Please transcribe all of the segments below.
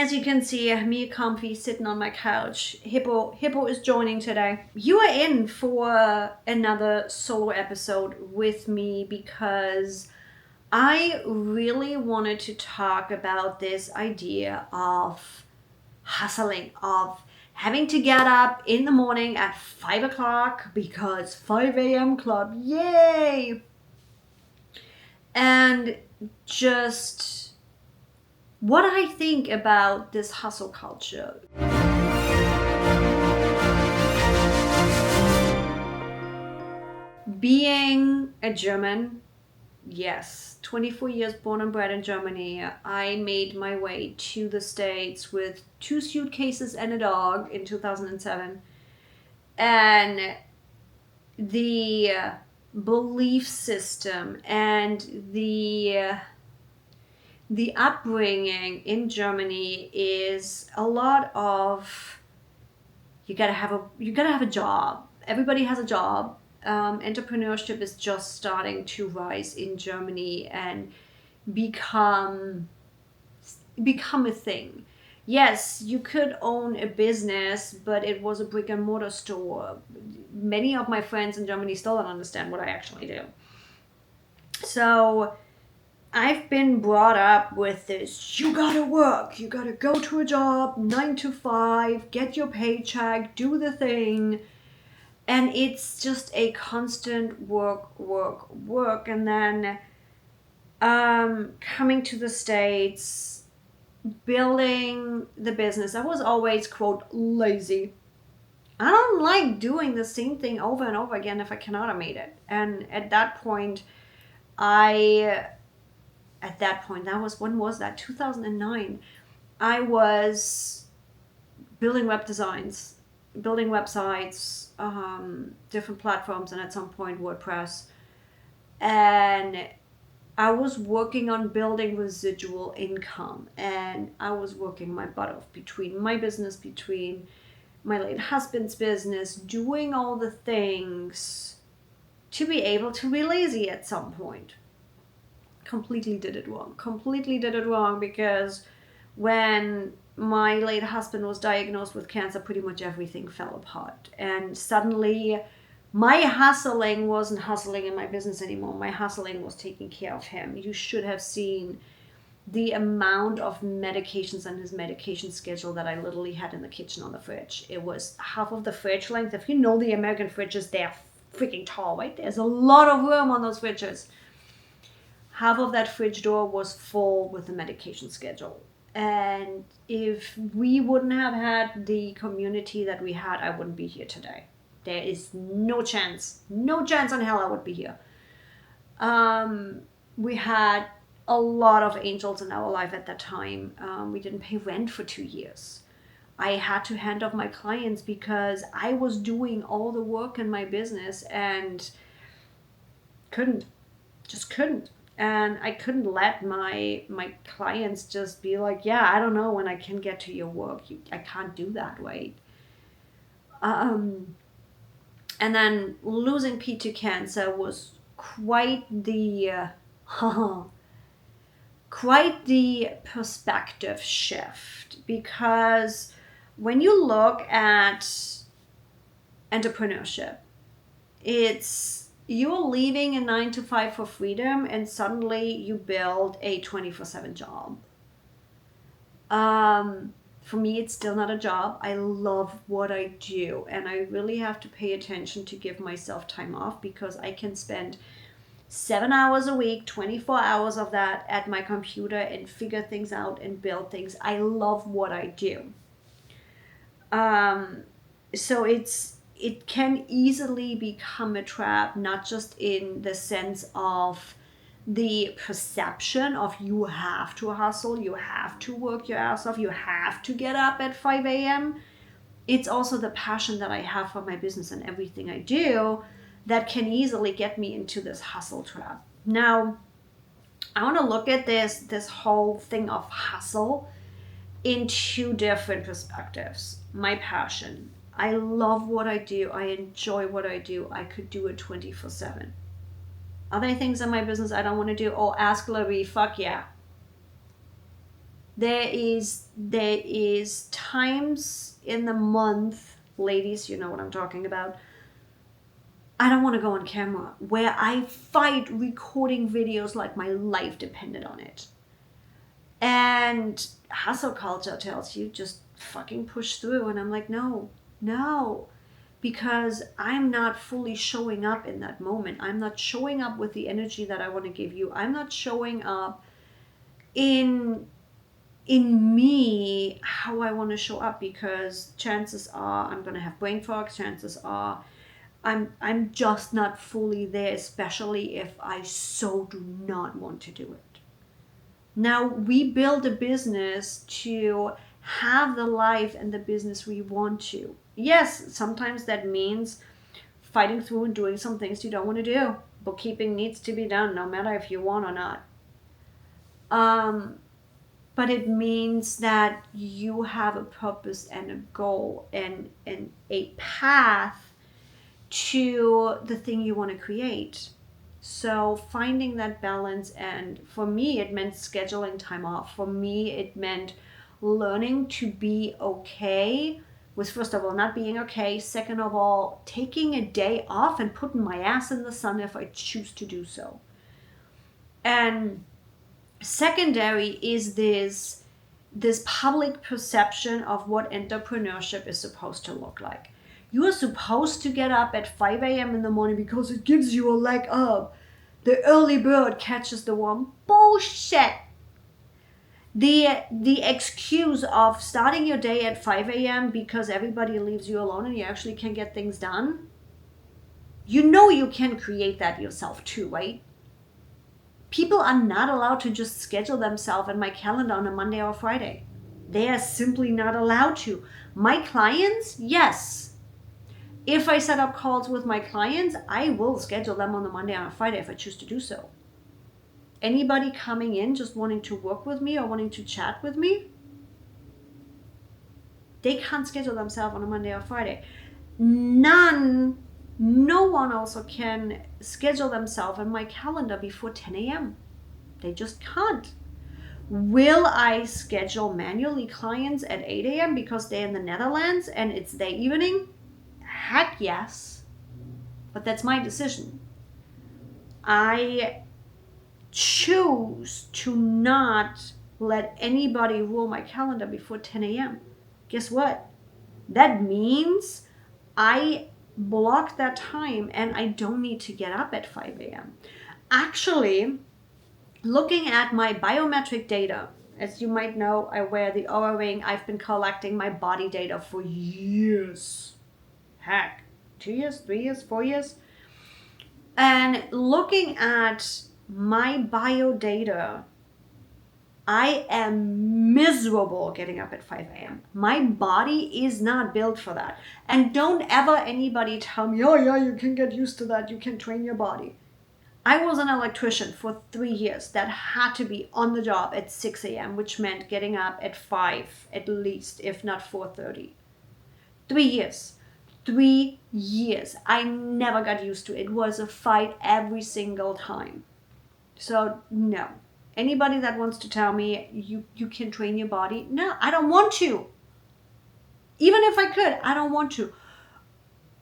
as you can see, me comfy sitting on my couch. Hippo is joining today. You are in for another solo episode with me because I really wanted to talk about this idea of hustling, of having to get up in the morning at 5 o'clock because 5 a.m. club, yay! And just what I think about this hustle culture. Being a German, yes, 24 years born and bred in Germany, I made my way to the States with 2 suitcases and a dog in 2007. And the belief system and the upbringing in Germany is a lot of you gotta have a job. Everybody has a job. Entrepreneurship is just starting to rise in Germany and become a thing. Yes, you could own a business, but it was a brick and mortar store. Many of my friends in Germany still don't understand what I actually do. So I've been brought up with this, you gotta work, you gotta go to a job, 9 to 5, get your paycheck, do the thing. And it's just a constant work. And then coming to the States, building the business. I was always, quote, lazy. I don't like doing the same thing over and over again if I can automate it. And at that point, when was that? 2009. I was building web designs, building websites, different platforms, and at some point WordPress. And I was working on building residual income, and I was working my butt off between my business, between my late husband's business, doing all the things to be able to be lazy at some point. Completely did it wrong because when my late husband was diagnosed with cancer, pretty much everything fell apart. And suddenly my hustling wasn't hustling in my business anymore. My hustling was taking care of him. You should have seen the amount of medications and his medication schedule that I literally had in the kitchen on the fridge. It was half of the fridge length. If you know the American fridges, they're freaking tall, right? There's a lot of room on those fridges. Half of that fridge door was full with the medication schedule. And if we wouldn't have had the community that we had, I wouldn't be here today. There is no chance on hell I would be here. We had a lot of angels in our life at that time. We didn't pay rent for 2 years. I had to hand off my clients because I was doing all the work in my business and couldn't. And I couldn't let my clients just be like, yeah, I don't know when I can get to your work. I can't do that, right? And then losing Pete to cancer was quite the perspective shift, because when you look at entrepreneurship, you're leaving a 9 to 5 for freedom, and suddenly you build a 24/7 job. For me, it's still not a job. I love what I do, and I really have to pay attention to give myself time off, because I can spend 7 hours a week, 24 hours of that at my computer and figure things out and build things. I love what I do. So it can easily become a trap, not just in the sense of the perception of you have to hustle, you have to work your ass off, you have to get up at 5 a.m. It's also the passion that I have for my business and everything I do that can easily get me into this hustle trap. Now, I want to look at this whole thing of hustle in 2 different perspectives. My passion. I love what I do. I enjoy what I do. I could do it 24/7. Are there things in my business I don't want to do? Oh, ask Larry, fuck yeah. There is times in the month, ladies, you know what I'm talking about. I don't want to go on camera, where I fight recording videos like my life depended on it. And hustle culture tells you just fucking push through. And I'm like, no, because I'm not fully showing up in that moment. I'm not showing up with the energy that I want to give you. I'm not showing up in me how I want to show up, because chances are I'm going to have brain fog. Chances are I'm just not fully there, especially if I so do not want to do it. Now, we build a business to have the life and the business we want to. Yes, sometimes that means fighting through and doing some things you don't want to do. Bookkeeping needs to be done, no matter if you want or not. But it means that you have a purpose and a goal and a path to the thing you want to create. So finding that balance, and for me it meant scheduling time off. For me it meant learning to be okay with, first of all, not being okay. Second of all, taking a day off and putting my ass in the sun if I choose to do so. And secondary is this public perception of what entrepreneurship is supposed to look like. You are supposed to get up at 5 a.m. in the morning because it gives you a leg up. The early bird catches the worm. Bullshit. The excuse of starting your day at 5 a.m. because everybody leaves you alone and you actually can get things done. You know you can create that yourself too, right? People are not allowed to just schedule themselves in my calendar on a Monday or Friday. They are simply not allowed to. My clients, yes. If I set up calls with my clients, I will schedule them on a Monday or a Friday if I choose to do so. Anybody coming in just wanting to work with me or wanting to chat with me, they can't schedule themselves on a Monday or Friday. No one also can schedule themselves in my calendar before 10 a.m. They just can't. Will I schedule manually clients at 8 a.m. because they're in the Netherlands and it's their evening? Heck yes. But that's my decision. I choose to not let anybody rule my calendar before 10 a.m. Guess what? That means I block that time and I don't need to get up at 5 a.m. Actually, looking at my biometric data, as you might know, I wear the Oura Ring. I've been collecting my body data for years. Heck, 2 years, 3 years, 4 years. And looking at my bio data, I am miserable getting up at 5 a.m. My body is not built for that. And don't ever anybody tell me, oh yeah, you can get used to that. You can train your body. I was an electrician for 3 years that had to be on the job at 6 a.m., which meant getting up at 5 at least, if not 4:30. 3 years. 3 years. I never got used to it. It was a fight every single time. So no. Anybody that wants to tell me you can train your body, no, I don't want to. Even if I could, I don't want to.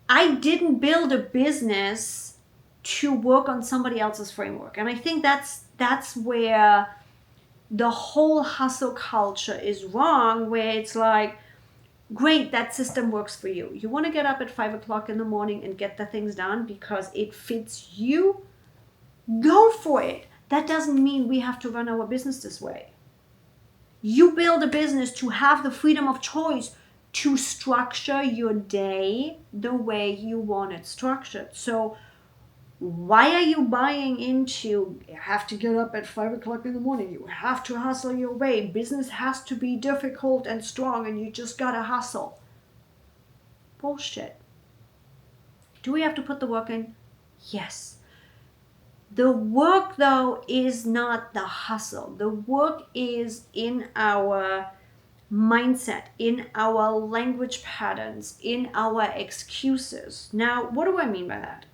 I didn't build a business to work on somebody else's framework. And I think that's where the whole hustle culture is wrong, where it's like, great, that system works for you. You want to get up at 5 o'clock in the morning and get the things done because it fits you? Go for it. That doesn't mean we have to run our business this way. You build a business to have the freedom of choice to structure your day the way you want it structured. So why are you buying into, you have to get up at 5 o'clock in the morning, you have to hustle your way, business has to be difficult and strong and you just gotta hustle? Bullshit. Do we have to put the work in? Yes. The work, though, is not the hustle. The work is in our mindset, in our language patterns, in our excuses. Now, what do I mean by that?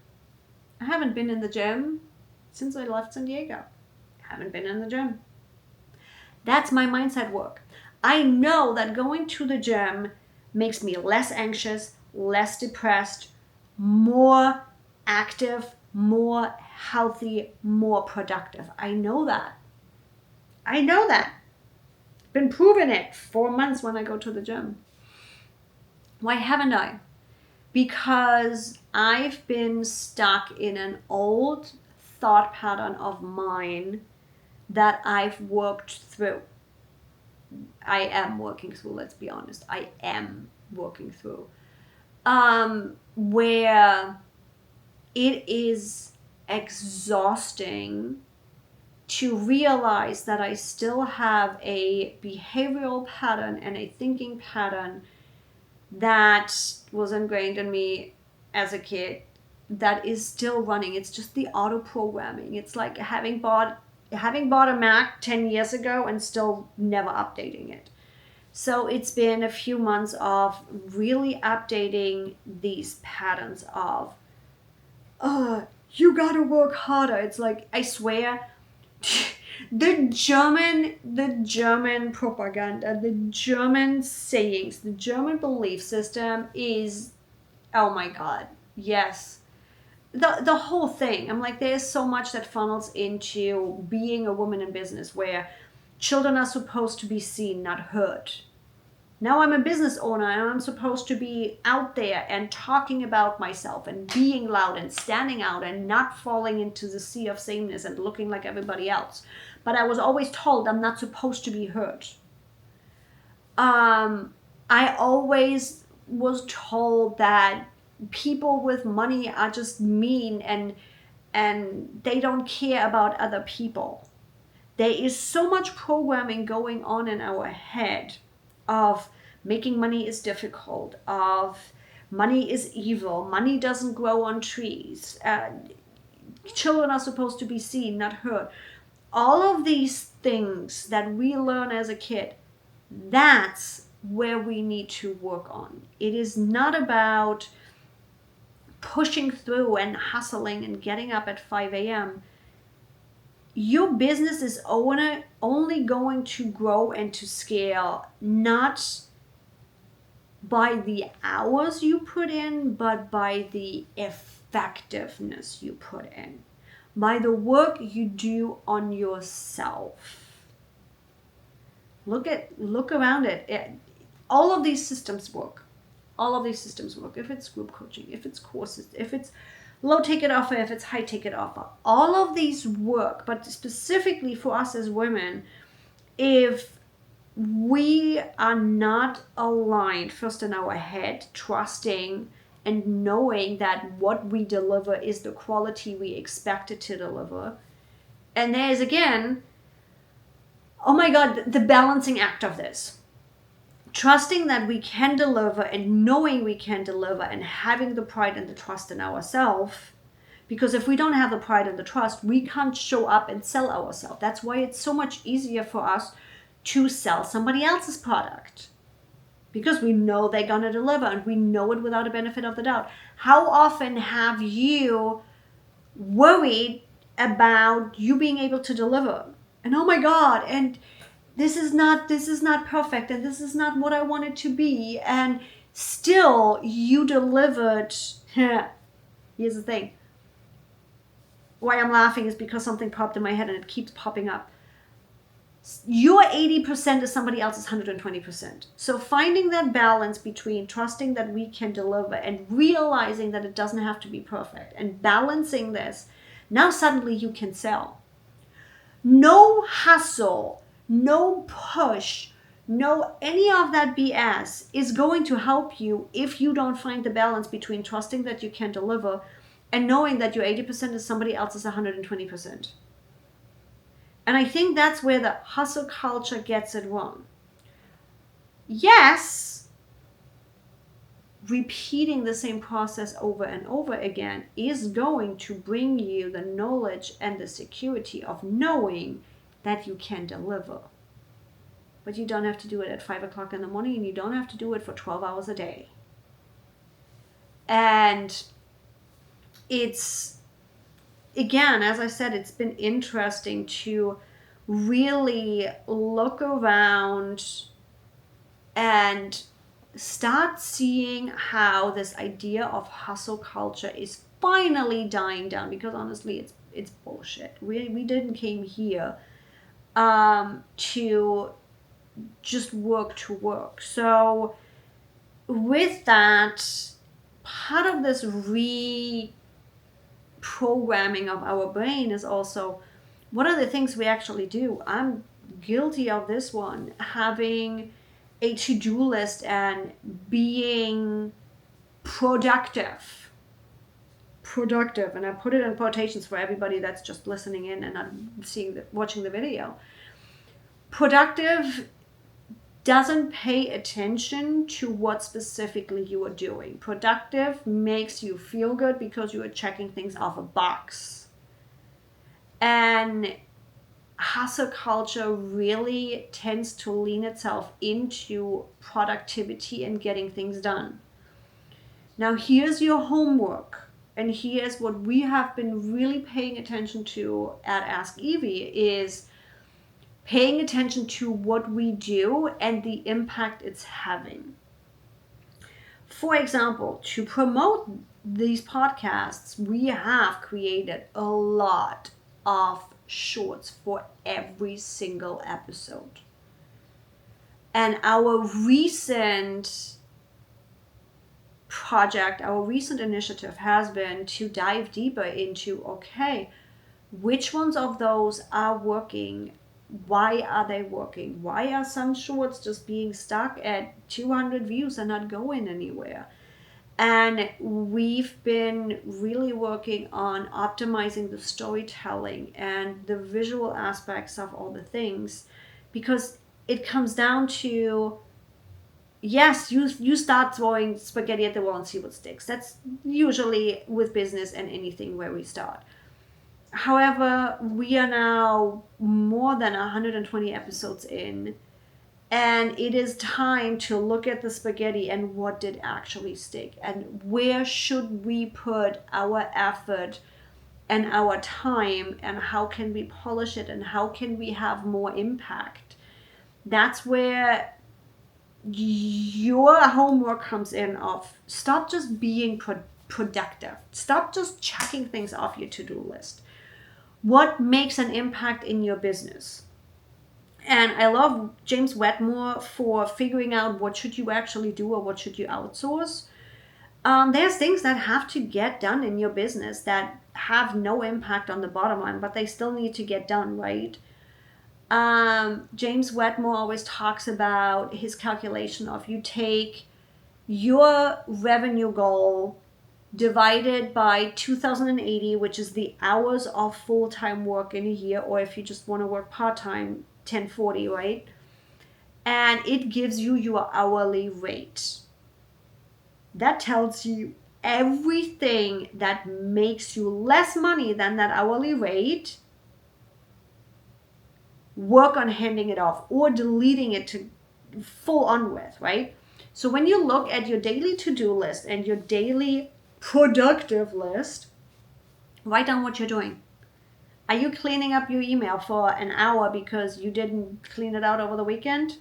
I haven't been in the gym since I left San Diego. Haven't been in the gym. That's my mindset work. I know that going to the gym makes me less anxious, less depressed, more active, more healthy, more productive. I know that. I know that. Been proven it 4 months when I go to the gym. Why haven't I? Because I've been stuck in an old thought pattern of mine that I've worked through. I am working through, let's be honest. I am working through. Where it is exhausting to realize that I still have a behavioral pattern and a thinking pattern that was ingrained in me as a kid that is still running. It's just the auto programming. It's like having bought a Mac 10 years ago and still never updating it. So it's been a few months of really updating these patterns of, you gotta work harder. It's like, I swear, the German propaganda, the German sayings, the German belief system is, oh my God, yes. The whole thing. I'm like, there's so much that funnels into being a woman in business where children are supposed to be seen, not heard. Now I'm a business owner and I'm supposed to be out there and talking about myself and being loud and standing out and not falling into the sea of sameness and looking like everybody else. But I was always told I'm not supposed to be heard. I always was told that people with money are just mean and they don't care about other people. There is so much programming going on in our head of making money is difficult, of money is evil, money doesn't grow on trees, children are supposed to be seen, not heard. All of these things that we learn as a kid, that's where we need to work on. It is not about pushing through and hustling and getting up at 5 a.m. Your business is only going to grow and to scale, not by the hours you put in, but by the effectiveness you put in, by the work you do on yourself. Look around it. All of these systems work. All of these systems work. If it's group coaching, if it's courses, if it's low ticket offer, if it's high ticket offer, all of these work. But specifically for us as women, if we are not aligned first in our head, trusting and knowing that what we deliver is the quality we expected to deliver, and there's again, oh my God, the balancing act of this. Trusting that we can deliver and knowing we can deliver and having the pride and the trust in ourselves. Because if we don't have the pride and the trust, we can't show up and sell ourselves. That's why it's so much easier for us to sell somebody else's product. Because we know they're going to deliver and we know it without a benefit of the doubt. How often have you worried about you being able to deliver? And oh my God, and this is not perfect, and this is not what I want it to be, and still you delivered. Here's the thing. Why I'm laughing is because something popped in my head and it keeps popping up. Your 80% is somebody else's 120%. So finding that balance between trusting that we can deliver and realizing that it doesn't have to be perfect and balancing this, now suddenly you can sell. No hustle, no push, no any of that BS is going to help you if you don't find the balance between trusting that you can deliver and knowing that your 80% is somebody else's 120%. And I think that's where the hustle culture gets it wrong. Yes, repeating the same process over and over again is going to bring you the knowledge and the security of knowing that you can deliver. But you don't have to do it at 5 o'clock in the morning, and you don't have to do it for 12 hours a day. And it's, again, as I said, it's been interesting to really look around and start seeing how this idea of hustle culture is finally dying down, because honestly it's bullshit. We didn't came here to just work to work. So with that, part of this reprogramming of our brain is also one of the things we actually do. I'm guilty of this one, having a to-do list and being productive, and I put it in quotations for everybody that's just listening in and not watching the video. Productive doesn't pay attention to what specifically you are doing. Productive makes you feel good because you are checking things off a box. And hustle culture really tends to lean itself into productivity and getting things done. Now here's your homework, and here's what we have been really paying attention to at Ask Evie is paying attention to what we do and the impact it's having. For example, to promote these podcasts, we have created a lot of shorts for every single episode. And our recent project, our recent initiative has been to dive deeper into, okay, which ones of those are working? Why are they working? Why are some shorts just being stuck at 200 views and not going anywhere? And we've been really working on optimizing the storytelling and the visual aspects of all the things, because it comes down to, yes, you start throwing spaghetti at the wall and see what sticks. That's usually with business and anything where we start. However, we are now more than 120 episodes in, and it is time to look at the spaghetti and what did actually stick, and where should we put our effort and our time, and how can we polish it, and how can we have more impact. That's where your homework comes in of stop just being productive. Stop just checking things off your to-do list. What makes an impact in your business? And I love James Wedmore for figuring out what should you actually do or what should you outsource. There's things that have to get done in your business that have no impact on the bottom line, but they still need to get done, right? James Wedmore always talks about his calculation of you take your revenue goal divided by 2080, which is the hours of full-time work in a year, or if you just want to work part-time, 1040, right? And it gives you your hourly rate. That tells you everything that makes you less money than that hourly rate. Work on handing it off or deleting it to full on with, right? So when you look at your daily to-do list and your daily productive list, write down what you're doing. Are you cleaning up your email for an hour because you didn't clean it out over the weekend?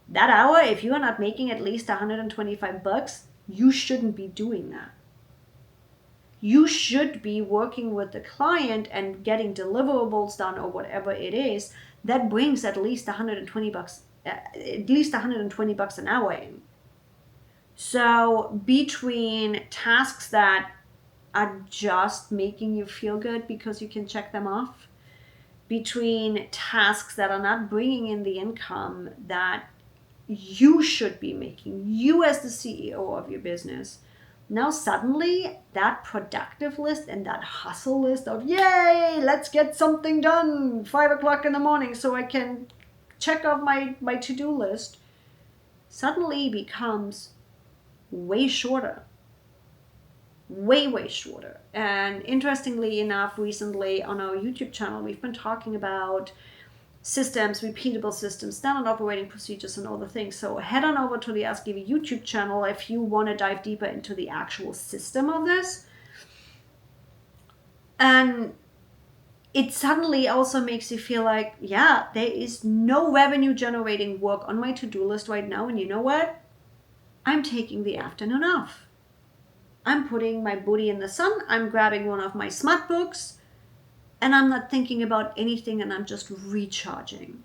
That hour, if you are not making at least $125, you shouldn't be doing that. You should be working with the client and getting deliverables done or whatever it is that brings at least $120 an hour in. So between tasks that are just making you feel good because you can check them off, between tasks that are not bringing in the income that you should be making, you as the CEO of your business, now suddenly that productive list and that hustle list of, yay, let's get something done 5 o'clock in the morning so I can check off my to-do list, suddenly becomes way shorter. Way shorter. And interestingly enough, recently on our YouTube channel, we've been talking about systems, repeatable systems, standard operating procedures, and all the things. So head on over to the Ask Evie YouTube channel if you want to dive deeper into the actual system of this. And it suddenly also makes you feel like, yeah, there is no revenue generating work on my to-do list right now. And you know what? I'm taking the afternoon off. I'm putting my booty in the sun. I'm grabbing one of my smart books, and I'm not thinking about anything, and I'm just recharging.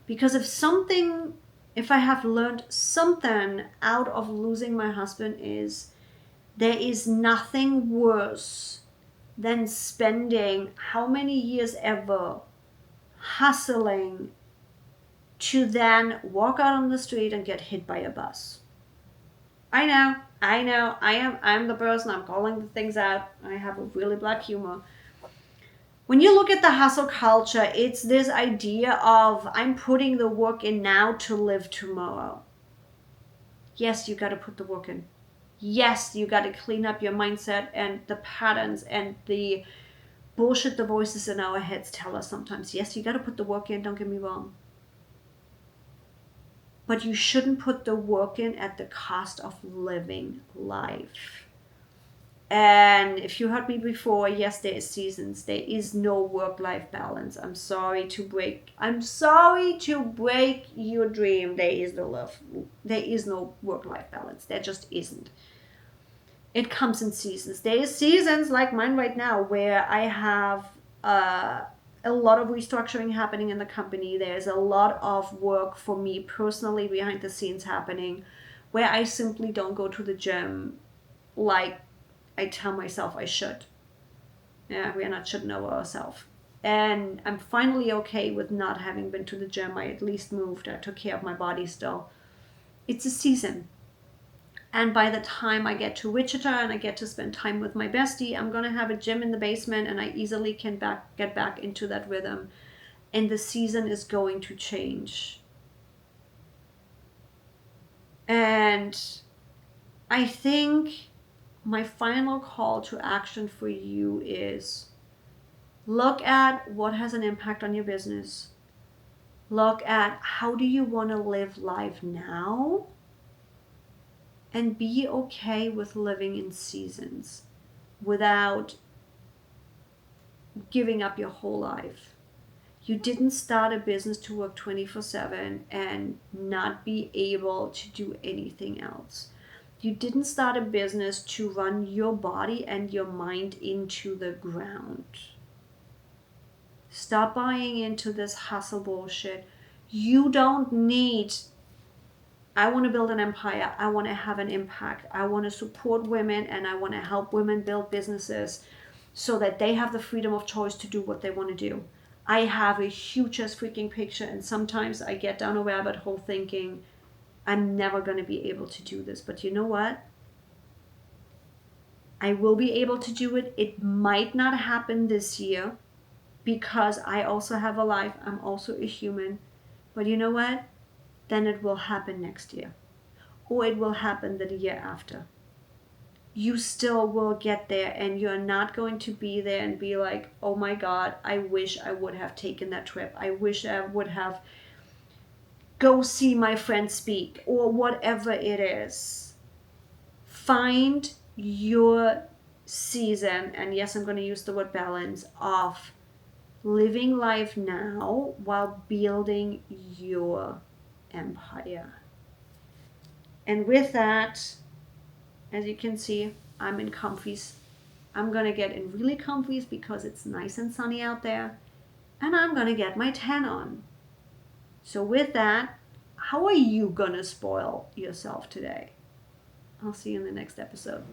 Because if I have learned something out of losing my husband, is there is nothing worse than spending how many years ever hustling to then walk out on the street and get hit by a bus. I know, I'm the person, I'm calling the things out. I have a really black humor. When you look at the hustle culture, it's this idea of I'm putting the work in now to live tomorrow. Yes, you got to put the work in. Yes, you got to clean up your mindset and the patterns and the bullshit the voices in our heads tell us sometimes. Yes, you got to put the work in, don't get me wrong. But you shouldn't put the work in at the cost of living life. And if you heard me before, yes, there is seasons. There is no work-life balance. I'm sorry to break your dream. There is no work-life balance. There just isn't. It comes in seasons. There is seasons like mine right now where I have a lot of restructuring happening in the company. There's a lot of work for me personally behind the scenes happening where I simply don't go to the gym like I tell myself I should. Yeah, we are not shouldn't over ourselves. And I'm finally okay with not having been to the gym. I at least moved. I took care of my body still. It's a season. And by the time I get to Wichita and I get to spend time with my bestie, I'm going to have a gym in the basement and I easily can get back into that rhythm. And the season is going to change. And I think my final call to action for you is look at what has an impact on your business. Look at how do you want to live life now? And be okay with living in seasons without giving up your whole life. You didn't start a business to work 24/7 and not be able to do anything else. You didn't start a business to run your body and your mind into the ground. Stop buying into this hustle bullshit. You don't need, I want to build an empire. I want to have an impact. I want to support women and I want to help women build businesses so that they have the freedom of choice to do what they want to do. I have a huge ass freaking picture and sometimes I get down a rabbit hole thinking, I'm never going to be able to do this. But you know what? I will be able to do it. It might not happen this year because I also have a life. I'm also a human. But you know what? Then it will happen next year. Or it will happen the year after. You still will get there and you're not going to be there and be like, oh my God, I wish I would have taken that trip. I wish I would have go see my friend speak or whatever it is. Find your season, and yes, I'm going to use the word balance, of living life now while building your empire. And with that, as you can see, I'm in comfies. I'm going to get in really comfies because it's nice and sunny out there. And I'm going to get my tan on. So with that, how are you going to spoil yourself today? I'll see you in the next episode.